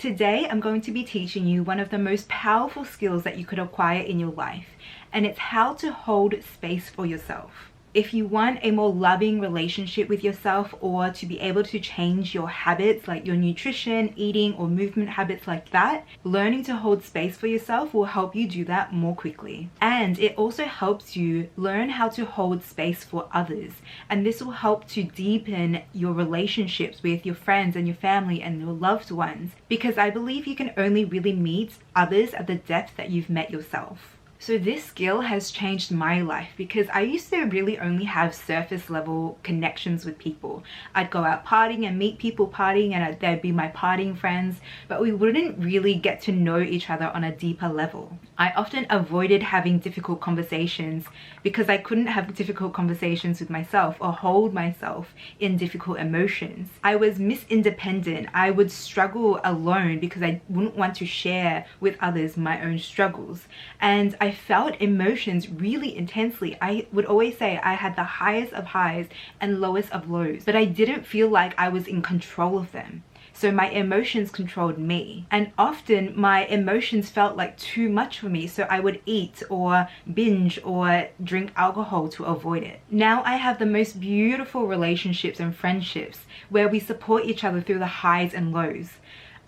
Today, I'm going to be teaching you one of the most powerful skills that you could acquire in your life, and it's how to hold space for yourself. If you want a more loving relationship with yourself, or to be able to change your habits like your nutrition, eating, or movement habits like that, learning to hold space for yourself will help you do that more quickly. And it also helps you learn how to hold space for others. And this will help to deepen your relationships with your friends and your family and your loved ones, because I believe you can only really meet others at the depth that you've met yourself. So this skill has changed my life, because I used to really only have surface level connections with people. I'd go out partying and meet people partying, and they'd be my partying friends, but we wouldn't really get to know each other on a deeper level. I often avoided having difficult conversations because I couldn't have difficult conversations with myself or hold myself in difficult emotions. I was independent. I would struggle alone because I wouldn't want to share with others my own struggles. And I felt emotions really intensely. I would always say I had the highest of highs and lowest of lows, but I didn't feel like I was in control of them. So my emotions controlled me, and often my emotions felt like too much for me, so I would eat or binge or drink alcohol to avoid it. Now I have the most beautiful relationships and friendships where we support each other through the highs and lows.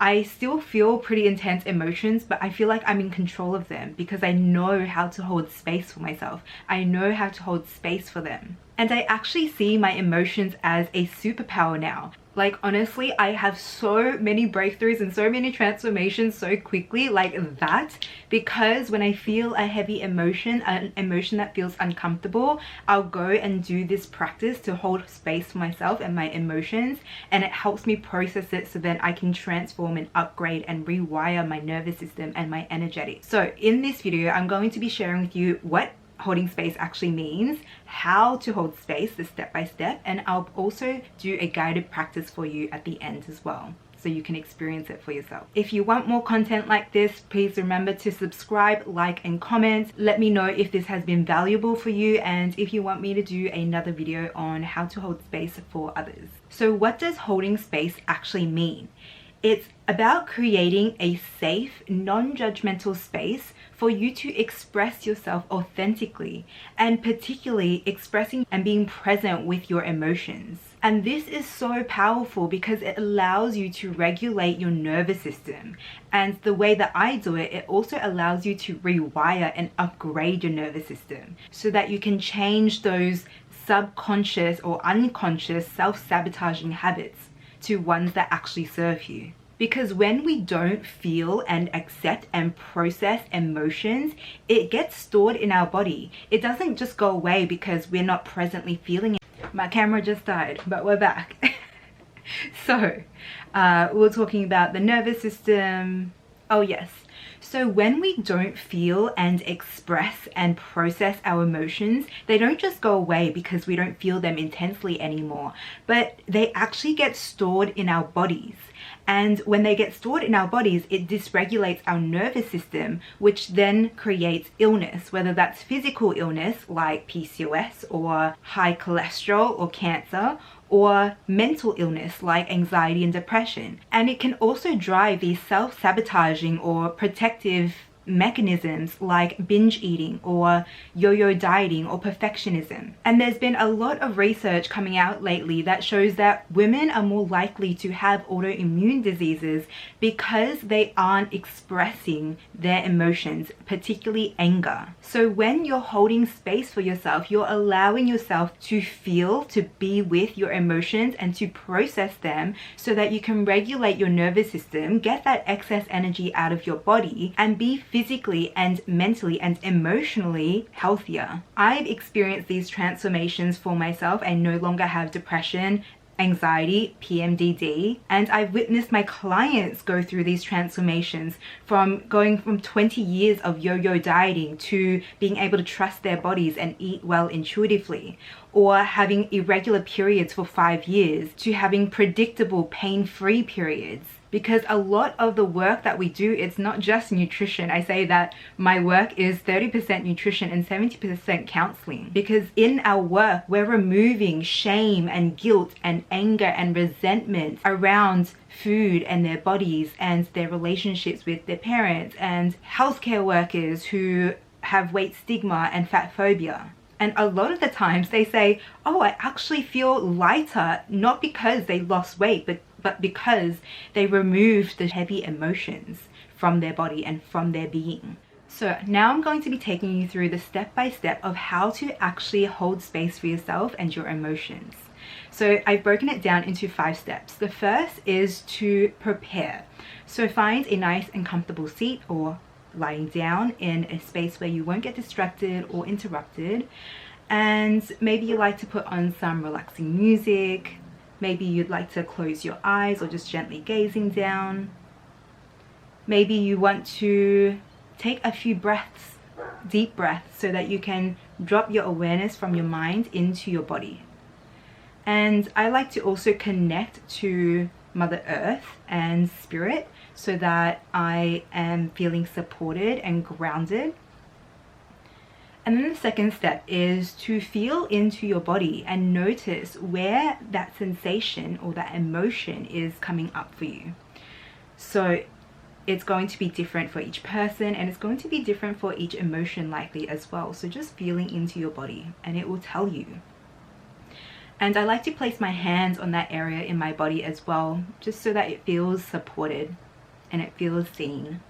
I still feel pretty intense emotions, but I feel like I'm in control of them because I know how to hold space for myself. I know how to hold space for them. And I actually see my emotions as a superpower now. Like, honestly, I have so many breakthroughs and so many transformations so quickly like that, because when I feel a heavy emotion, an emotion that feels uncomfortable, I'll go and do this practice to hold space for myself and my emotions, and it helps me process it so then I can transform and upgrade and rewire my nervous system and my energetics. So in this video, I'm going to be sharing with you what holding space actually means, how to hold space, the step-by-step, and I'll also do a guided practice for you at the end as well, so you can experience it for yourself. If you want more content like this, please remember to subscribe, like, and comment. Let me know if this has been valuable for you, and if you want me to do another video on how to hold space for others. So what does holding space actually mean? It's about creating a safe, non-judgmental space for you to express yourself authentically, and particularly expressing and being present with your emotions. And this is so powerful because it allows you to regulate your nervous system. And the way that I do it, it also allows you to rewire and upgrade your nervous system so that you can change those subconscious or unconscious self-sabotaging habits to ones that actually serve you. Because when we don't feel and accept and process emotions, it gets stored in our body. It doesn't just go away because we're not presently feeling it. My camera just died, but we're back. So, we're talking about the nervous system. Oh yes. So when we don't feel and express and process our emotions, they don't just go away because we don't feel them intensely anymore, but they actually get stored in our bodies. And when they get stored in our bodies, it dysregulates our nervous system, which then creates illness, whether that's physical illness like PCOS or high cholesterol or cancer, or mental illness like anxiety and depression. And it can also drive these self-sabotaging or protective mechanisms like binge eating or yo-yo dieting or perfectionism. And there's been a lot of research coming out lately that shows that women are more likely to have autoimmune diseases because they aren't expressing their emotions, particularly anger. So when you're holding space for yourself, you're allowing yourself to feel, to be with your emotions and to process them so that you can regulate your nervous system, get that excess energy out of your body, and be physically and mentally and emotionally healthier. I've experienced these transformations for myself. I no longer have depression, anxiety, PMDD, and I've witnessed my clients go through these transformations, from going from 20 years of yo-yo dieting to being able to trust their bodies and eat well intuitively, or having irregular periods for 5 years to having predictable pain-free periods, because a lot of the work that we do, it's not just nutrition. I say that my work is 30% nutrition and 70% counseling, because in our work we're removing shame and guilt and anger and resentment around food and their bodies and their relationships with their parents, and healthcare workers who have weight stigma and fat phobia. And a lot of the times they say, oh, I actually feel lighter, not because they lost weight, but because they removed the heavy emotions from their body and from their being. So now I'm going to be taking you through the step-by-step of how to actually hold space for yourself and your emotions. So I've broken it down into 5 steps. The first is to prepare. So find a nice and comfortable seat, or lying down in a space where you won't get distracted or interrupted. And maybe you like to put on some relaxing music. Maybe you'd like to close your eyes or just gently gazing down. Maybe you want to take a few breaths, deep breaths, so that you can drop your awareness from your mind into your body. And I like to also connect to Mother Earth and Spirit so that I am feeling supported and grounded. And then the second step is to feel into your body and notice where that sensation or that emotion is coming up for you. So it's going to be different for each person, and it's going to be different for each emotion likely as well. So just feeling into your body, and it will tell you. And I like to place my hands on that area in my body as well, just so that it feels supported and it feels seen.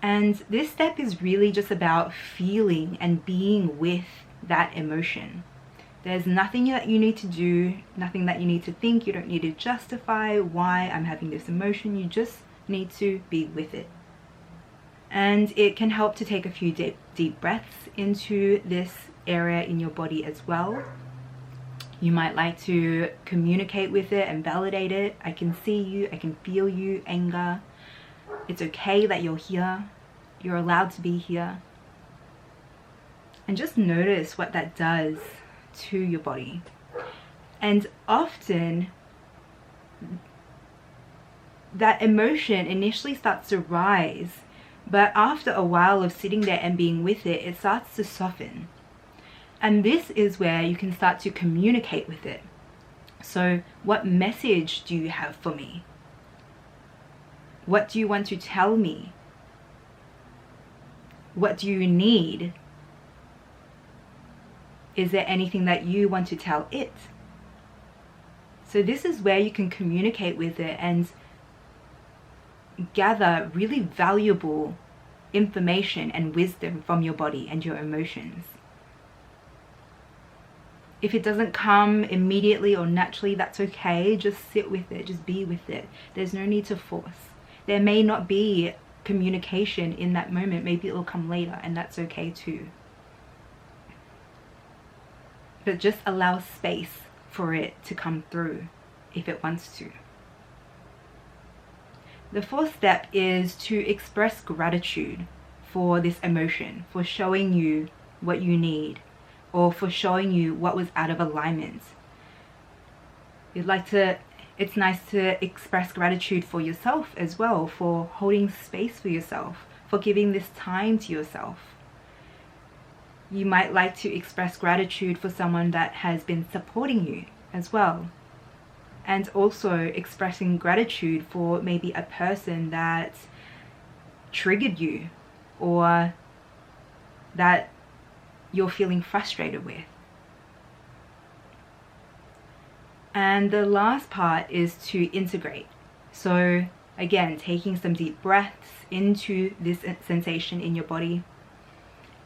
And this step is really just about feeling and being with that emotion. There's nothing that you need to do, nothing that you need to think. You don't need to justify why I'm having this emotion. You just need to be with it. And it can help to take a few deep breaths into this area in your body as well. You might like to communicate with it and validate it. I can see you, I can feel you, anger. It's okay that you're here. You're allowed to be here. And just notice what that does to your body. And often that emotion initially starts to rise, but after a while of sitting there and being with it, it starts to soften. And this is where you can start to communicate with it. So what message do you have for me? What do you want to tell me? What do you need? Is there anything that you want to tell it? So this is where you can communicate with it and gather really valuable information and wisdom from your body and your emotions. If it doesn't come immediately or naturally, that's okay. Just sit with it, just be with it. There's no need to force. There may not be communication in that moment. Maybe it'll come later, and that's okay too. But just allow space for it to come through if it wants to. The 4th step is to express gratitude for this emotion, for showing you what you need, or for showing you what was out of alignment. It's nice to express gratitude for yourself as well, for holding space for yourself, for giving this time to yourself. You might like to express gratitude for someone that has been supporting you as well. And also expressing gratitude for maybe a person that triggered you, or that you're feeling frustrated with. And the last part is to integrate. So again, taking some deep breaths into this sensation in your body.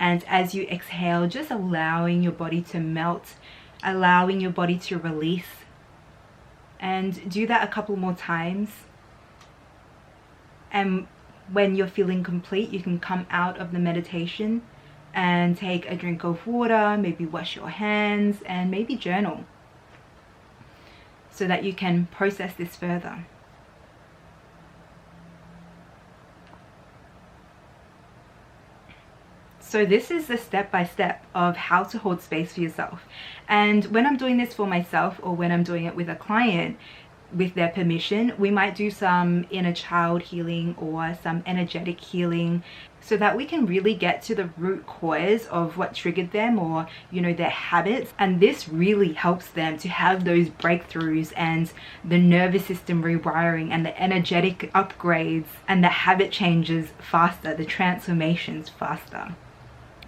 And as you exhale, just allowing your body to melt, allowing your body to release. And do that a couple more times. And when you're feeling complete, you can come out of the meditation and take a drink of water, maybe wash your hands, and maybe journal so that you can process this further. So this is the step-by-step of how to hold space for yourself. And when I'm doing this for myself, or when I'm doing it with a client, with their permission, we might do some inner child healing or some energetic healing, so that we can really get to the root cause of what triggered them, or their habits. And this really helps them to have those breakthroughs and the nervous system rewiring and the energetic upgrades and the habit changes faster, the transformations faster.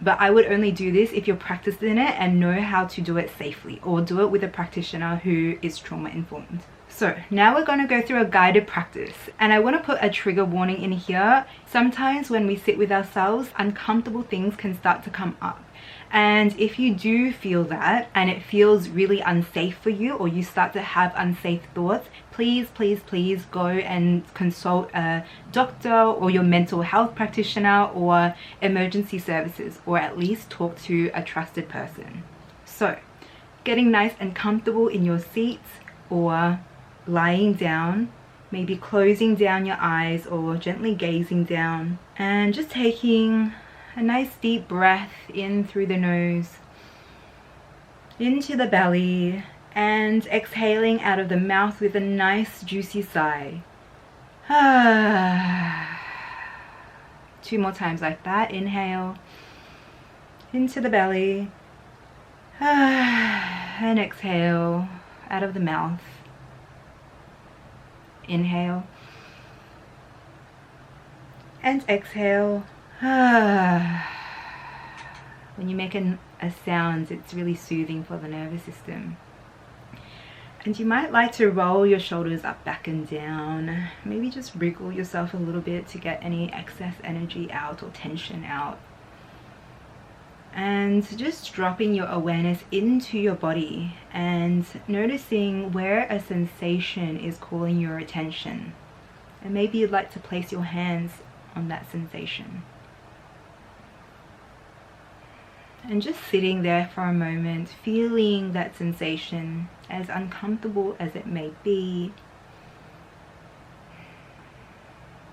But I would only do this if you're practicing it and know how to do it safely, or do it with a practitioner who is trauma informed. So now we're going to go through a guided practice, and I want to put a trigger warning in here. Sometimes when we sit with ourselves, uncomfortable things can start to come up. And if you do feel that and it feels really unsafe for you, or you start to have unsafe thoughts, please go and consult a doctor or your mental health practitioner or emergency services, or at least talk to a trusted person. So getting nice and comfortable in your seats or lying down, maybe closing down your eyes or gently gazing down, and just taking a nice deep breath in through the nose, into the belly, and exhaling out of the mouth with a nice juicy sigh. 2 more times like that. Inhale into the belly, and exhale out of the mouth. Inhale and exhale. When you make a sound, it's really soothing for the nervous system. And you might like to roll your shoulders up, back and down. Maybe just wriggle yourself a little bit to get any excess energy out or tension out. And just dropping your awareness into your body and noticing where a sensation is calling your attention. And maybe you'd like to place your hands on that sensation. And just sitting there for a moment, feeling that sensation, as uncomfortable as it may be.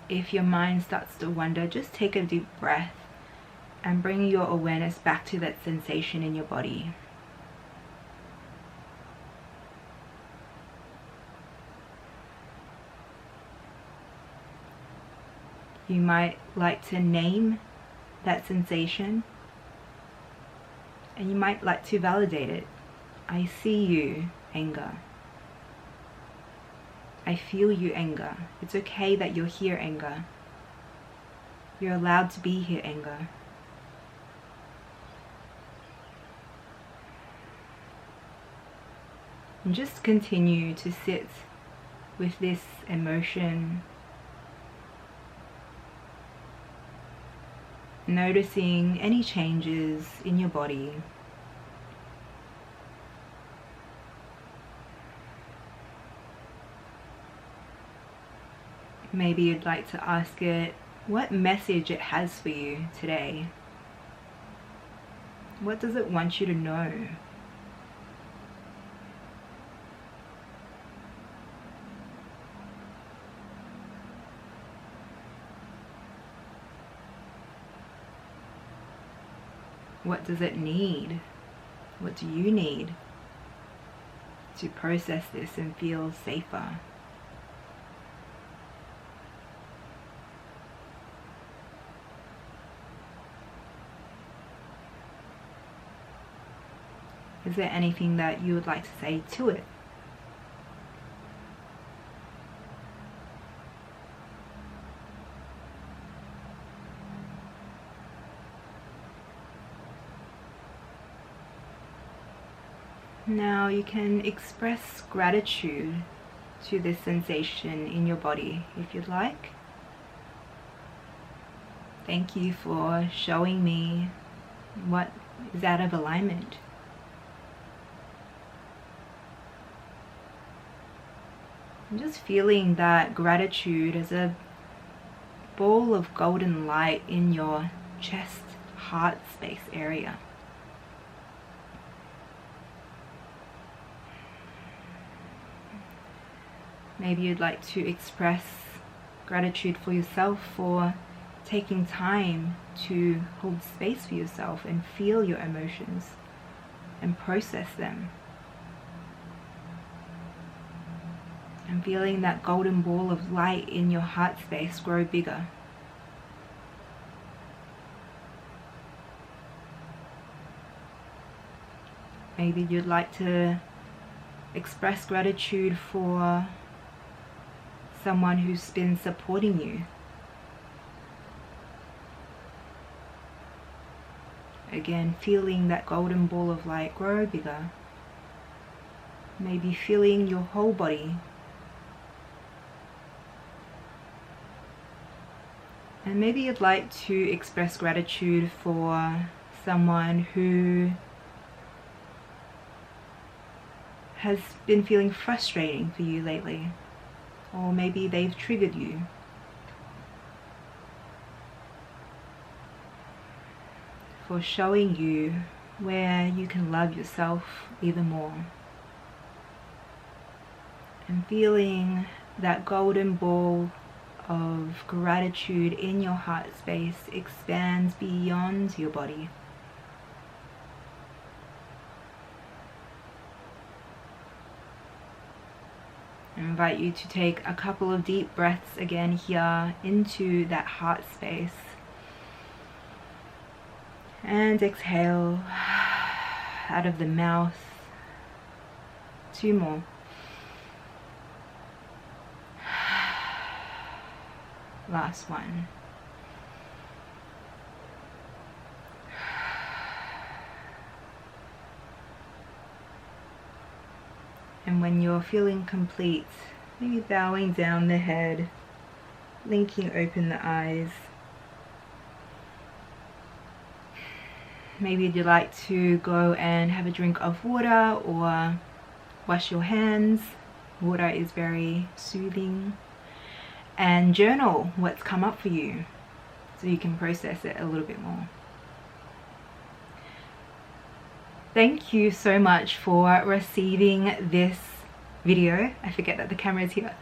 If your mind starts to wander, just take a deep breath and bring your awareness back to that sensation in your body. You might like to name that sensation, and you might like to validate it. I see you, anger. I feel you, anger. It's okay that you're here, anger. You're allowed to be here, anger. And just continue to sit with this emotion, noticing any changes in your body. Maybe you'd like to ask it what message it has for you today. What does it want you to know? What does it need? What do you need to process this and feel safer? Is there anything that you would like to say to it? Now you can express gratitude to this sensation in your body if you'd like. Thank you for showing me what is out of alignment. I'm just feeling that gratitude as a ball of golden light in your chest, heart space area. Maybe you'd like to express gratitude for yourself for taking time to hold space for yourself and feel your emotions and process them. And feeling that golden ball of light in your heart space grow bigger. Maybe you'd like to express gratitude for someone who's been supporting you. Again, feeling that golden ball of light grow bigger. Maybe feeling your whole body. And maybe you'd like to express gratitude for someone who has been feeling frustrating for you lately. Or maybe they've triggered you. For showing you where you can love yourself even more. And feeling that golden ball of gratitude in your heart space expands beyond your body. I invite you to take a couple of deep breaths again here into that heart space. And exhale out of the mouth. 2 more. Last one. And when you're feeling complete, maybe bowing down the head, blinking open the eyes. Maybe you'd like to go and have a drink of water or wash your hands. Water is very soothing. And journal what's come up for you so you can process it a little bit more. Thank you so much for receiving this video. I forget that the camera is here.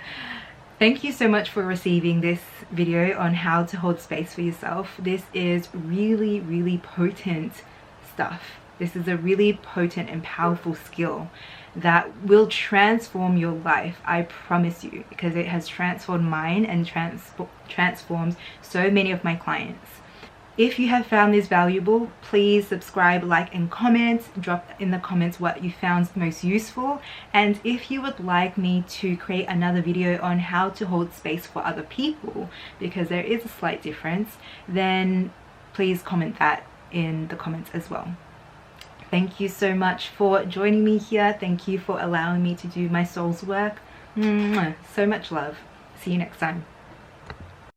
Thank you so much for receiving this video on how to hold space for yourself. This is really, really potent stuff. This is a really potent and powerful skill that will transform your life, I promise you, because it has transformed mine and transforms so many of my clients. If you have found this valuable, please subscribe, like, and comment. Drop in the comments what you found most useful. And if you would like me to create another video on how to hold space for other people, because there is a slight difference, then please comment that in the comments as well. Thank you so much for joining me here. Thank you for allowing me to do my soul's work. So much love. See you next time.